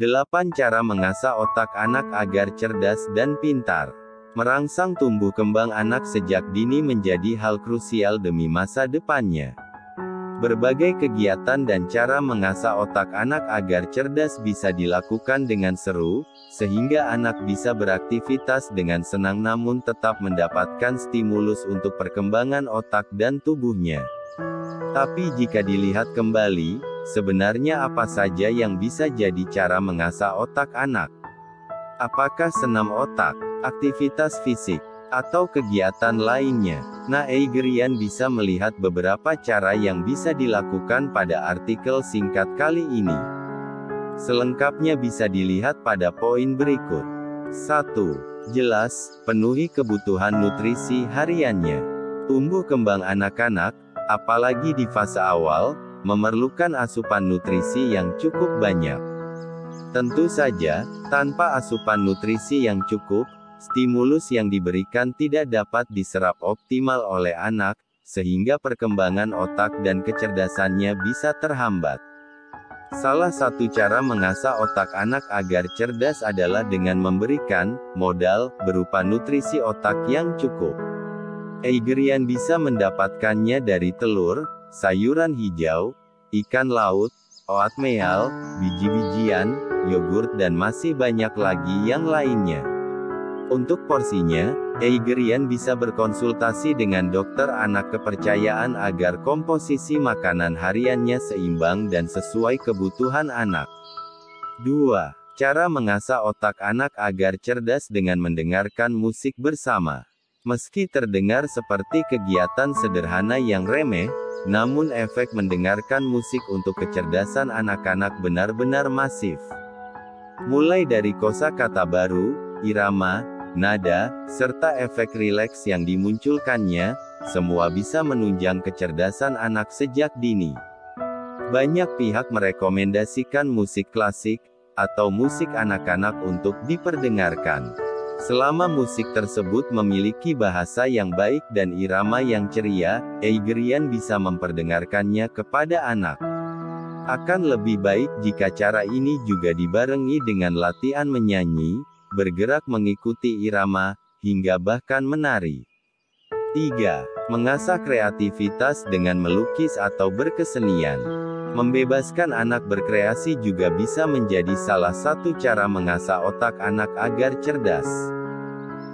8 cara mengasah otak anak agar cerdas dan pintar. Merangsang tumbuh kembang anak sejak dini menjadi hal krusial demi masa depannya. Berbagai kegiatan dan cara mengasah otak anak agar cerdas bisa dilakukan dengan seru, sehingga anak bisa beraktivitas dengan senang namun tetap mendapatkan stimulus untuk perkembangan otak dan tubuhnya. Tapi jika dilihat kembali, sebenarnya apa saja yang bisa jadi cara mengasah otak anak? Apakah senam otak, aktivitas fisik, atau kegiatan lainnya? Nah, Eigerian bisa melihat beberapa cara yang bisa dilakukan pada artikel singkat kali ini. Selengkapnya bisa dilihat pada poin berikut. 1. Jelas, penuhi kebutuhan nutrisi hariannya. Tumbuh kembang anak-anak, apalagi di fase awal, memerlukan asupan nutrisi yang cukup banyak. Tentu saja, tanpa asupan nutrisi yang cukup, stimulus yang diberikan tidak dapat diserap optimal oleh anak, sehingga perkembangan otak dan kecerdasannya bisa terhambat. Salah satu cara mengasah otak anak agar cerdas adalah dengan memberikan modal berupa nutrisi otak yang cukup. Eigerian bisa mendapatkannya dari telur, sayuran hijau, ikan laut, oatmeal, biji-bijian, yogurt dan masih banyak lagi yang lainnya. Untuk porsinya, Eigerian bisa berkonsultasi dengan dokter anak kepercayaan agar komposisi makanan hariannya seimbang dan sesuai kebutuhan anak. 2. Cara mengasah otak anak agar cerdas dengan mendengarkan musik bersama. Meski terdengar seperti kegiatan sederhana yang remeh, namun efek mendengarkan musik untuk kecerdasan anak-anak benar-benar masif. Mulai dari kosakata baru, irama, nada, serta efek rileks yang dimunculkannya, semua bisa menunjang kecerdasan anak sejak dini. Banyak pihak merekomendasikan musik klasik, atau musik anak-anak untuk diperdengarkan. Selama musik tersebut memiliki bahasa yang baik dan irama yang ceria, Eigerian bisa memperdengarkannya kepada anak. Akan lebih baik jika cara ini juga dibarengi dengan latihan menyanyi, bergerak mengikuti irama, hingga bahkan menari. 3. Mengasah kreativitas dengan melukis atau berkesenian. Membebaskan anak berkreasi juga bisa menjadi salah satu cara mengasah otak anak agar cerdas.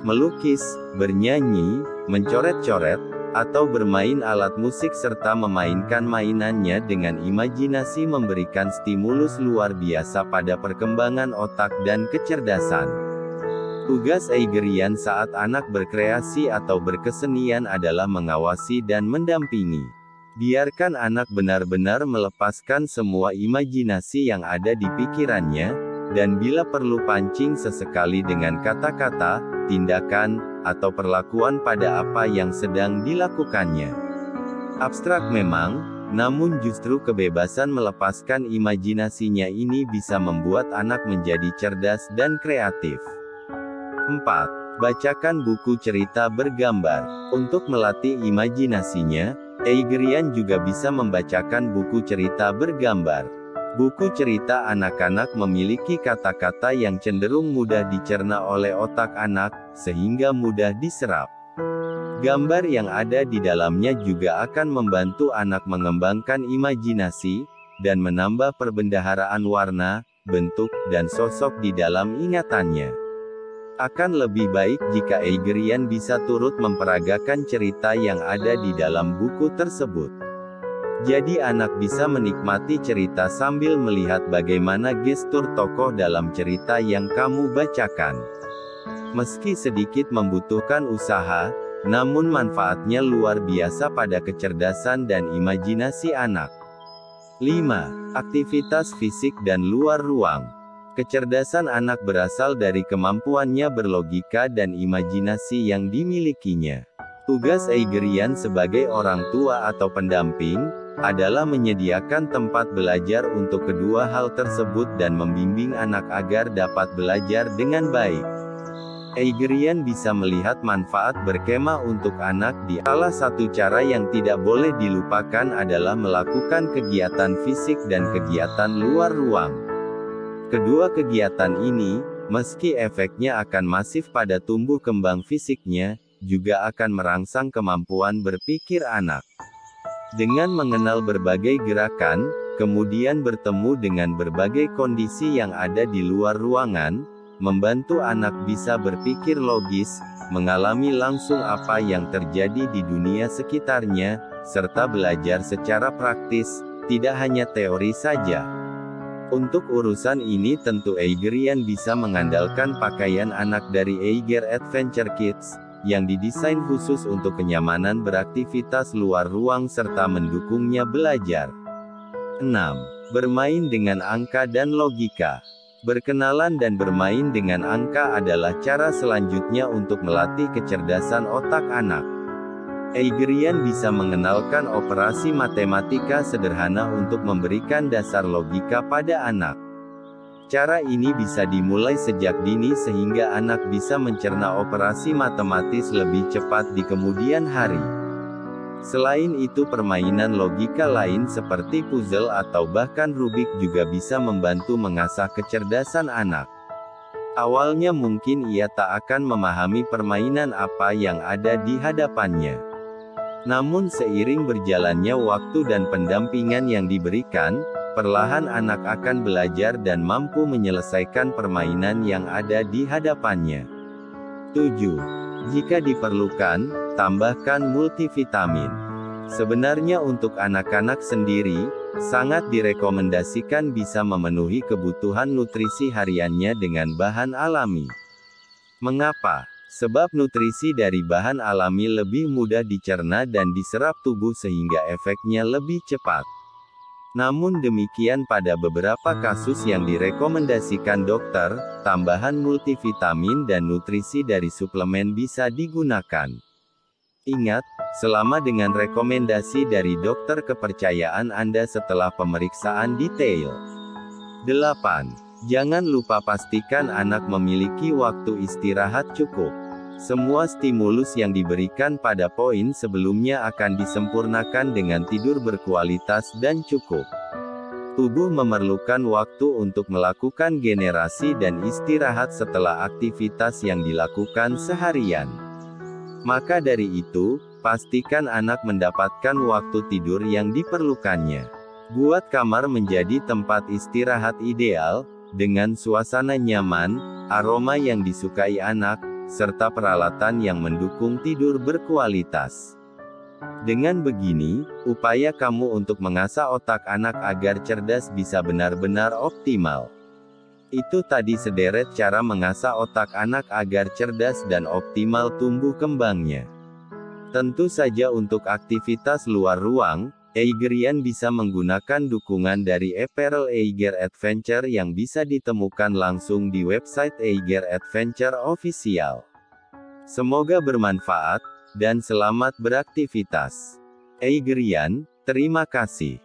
Melukis, bernyanyi, mencoret-coret, atau bermain alat musik serta memainkan mainannya dengan imajinasi memberikan stimulus luar biasa pada perkembangan otak dan kecerdasan. Tugas Eigerian saat anak berkreasi atau berkesenian adalah mengawasi dan mendampingi. Biarkan anak benar-benar melepaskan semua imajinasi yang ada di pikirannya, dan bila perlu pancing sesekali dengan kata-kata, tindakan, atau perlakuan pada apa yang sedang dilakukannya. Abstrak memang, namun justru kebebasan melepaskan imajinasinya ini bisa membuat anak menjadi cerdas dan kreatif. 4. Bacakan buku cerita bergambar. Untuk melatih imajinasinya, Eigerian juga bisa membacakan buku cerita bergambar. Buku cerita anak-anak memiliki kata-kata yang cenderung mudah dicerna oleh otak anak, sehingga mudah diserap. Gambar yang ada di dalamnya juga akan membantu anak mengembangkan imajinasi, dan menambah perbendaharaan warna, bentuk, dan sosok di dalam ingatannya. Akan lebih baik jika Eigerian bisa turut memperagakan cerita yang ada di dalam buku tersebut. Jadi anak bisa menikmati cerita sambil melihat bagaimana gestur tokoh dalam cerita yang kamu bacakan. Meski sedikit membutuhkan usaha, namun manfaatnya luar biasa pada kecerdasan dan imajinasi anak. 5. Aktivitas fisik dan luar ruang. Kecerdasan anak berasal dari kemampuannya berlogika dan imajinasi yang dimilikinya. Tugas Eigerian sebagai orang tua atau pendamping, adalah menyediakan tempat belajar untuk kedua hal tersebut dan membimbing anak agar dapat belajar dengan baik. Eigerian bisa melihat manfaat berkemah untuk anak di salah satu cara yang tidak boleh dilupakan adalah melakukan kegiatan fisik dan kegiatan luar ruang. Kedua kegiatan ini, meski efeknya akan masif pada tumbuh kembang fisiknya, juga akan merangsang kemampuan berpikir anak. Dengan mengenal berbagai gerakan, kemudian bertemu dengan berbagai kondisi yang ada di luar ruangan, membantu anak bisa berpikir logis, mengalami langsung apa yang terjadi di dunia sekitarnya, serta belajar secara praktis, tidak hanya teori saja. Untuk urusan ini tentu Eigerian bisa mengandalkan pakaian anak dari Eiger Adventure Kits, yang didesain khusus untuk kenyamanan beraktivitas luar ruang serta mendukungnya belajar. 6. Bermain dengan angka dan logika. Berkenalan dan bermain dengan angka adalah cara selanjutnya untuk melatih kecerdasan otak anak. Eigerian bisa mengenalkan operasi matematika sederhana untuk memberikan dasar logika pada anak. Cara ini bisa dimulai sejak dini sehingga anak bisa mencerna operasi matematis lebih cepat di kemudian hari. Selain itu, permainan logika lain seperti puzzle atau bahkan Rubik juga bisa membantu mengasah kecerdasan anak. Awalnya mungkin ia tak akan memahami permainan apa yang ada di hadapannya. Namun seiring berjalannya waktu dan pendampingan yang diberikan, perlahan anak akan belajar dan mampu menyelesaikan permainan yang ada di hadapannya. 7. Jika diperlukan, tambahkan multivitamin. Sebenarnya untuk anak-anak sendiri, sangat direkomendasikan bisa memenuhi kebutuhan nutrisi hariannya dengan bahan alami. Mengapa? Sebab nutrisi dari bahan alami lebih mudah dicerna dan diserap tubuh sehingga efeknya lebih cepat. Namun demikian pada beberapa kasus yang direkomendasikan dokter, tambahan multivitamin dan nutrisi dari suplemen bisa digunakan. Ingat, selama dengan rekomendasi dari dokter kepercayaan Anda setelah pemeriksaan detail. 8. Jangan lupa pastikan anak memiliki waktu istirahat cukup. Semua stimulus yang diberikan pada poin sebelumnya akan disempurnakan dengan tidur berkualitas dan cukup. Tubuh memerlukan waktu untuk melakukan generasi dan istirahat setelah aktivitas yang dilakukan seharian. Maka dari itu, pastikan anak mendapatkan waktu tidur yang diperlukannya. Buat kamar menjadi tempat istirahat ideal, dengan suasana nyaman, aroma yang disukai anak, serta peralatan yang mendukung tidur berkualitas. Dengan begini, upaya kamu untuk mengasah otak anak agar cerdas bisa benar-benar optimal. Itu tadi sederet cara mengasah otak anak agar cerdas dan optimal tumbuh kembangnya. Tentu saja untuk aktivitas luar ruang, Eigerian bisa menggunakan dukungan dari apparel Eiger Adventure yang bisa ditemukan langsung di website Eiger Adventure Official. Semoga bermanfaat, dan selamat beraktivitas. Eigerian, terima kasih.